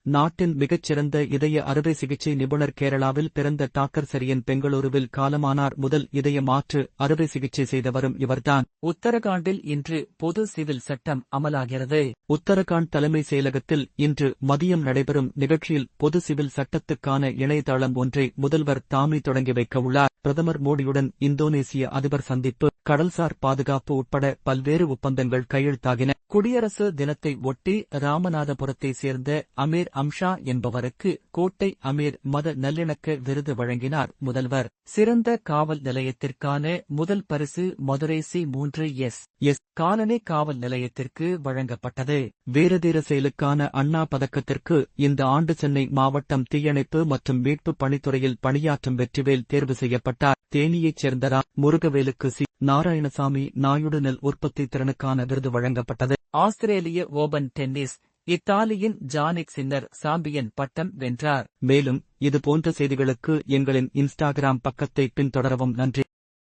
நாட்டின் மிகச்சிறந்த இதய அறுவை சிகிச்சை நிபுணர் கேரளாவில் பிறந்த டாக்டர் சரியன் பெங்களூருவில் காலமானார். முதல் இதய மாற்று அறுவை சிகிச்சை செய்தவரும் இவர்தான். உத்தரகாண்டில் இன்று பொது சிவில் சட்டம் அமலாகிறது. உத்தரகாண்ட் தலைமை செயலகத்தில் இன்று மதியம் நடைபெறும் நிகழ்ச்சியில் பொது சிவில் சட்டத்துக்கான இணையதளம் ஒன்றை முதல்வர் தாமி தொடங்கி வைக்க உள்ளார். பிரதமர் மோடியுடன் இந்தோனேசிய அதிபர் சந்திப்பு, கடல்சார் பாதுகாப்பு உட்பட பல்வேறு ஒப்பந்தங்கள் கையெழுத்தாகின. குடியரசு தினத்தை ஒட்டி ராமநாதபுரத்தைச் சேர்ந்த அமீர் அம்ஷா என்பவருக்கு கோட்டை அமீர் மத நல்லிணக்க விருது வழங்கினார் முதல்வர். சிறந்த காவல் நிலையத்திற்கான முதல் பரிசு மதுரை C3S காலனி காவல் நிலையத்திற்கு வழங்கப்பட்டது. வீரதீர செயலுக்கான அண்ணா பதக்கத்திற்கு இந்த ஆண்டு சென்னை மாவட்டம் தீயணைப்பு மற்றும் மீட்பு பணித்துறையில் பணியாற்றும் வெற்றிவேல் தேர்வு செய்யப்பட்டார். தேனியைச் சேர்ந்த முருகவேலுக்கு நாராயணசாமி நாயுடு நெல் உற்பத்தி திறனுக்கான விருது வழங்கப்பட்டது. ஆஸ்திரேலிய ஓபன் டென்னிஸ், இத்தாலியின் ஜானிக் சின்னர் சாம்பியன் பட்டம் வென்றார். மேலும் இது போன்ற செய்திகளுக்கு எங்களின் இன்ஸ்டாகிராம் பக்கத்தை பின்தொடரவும். நன்றி.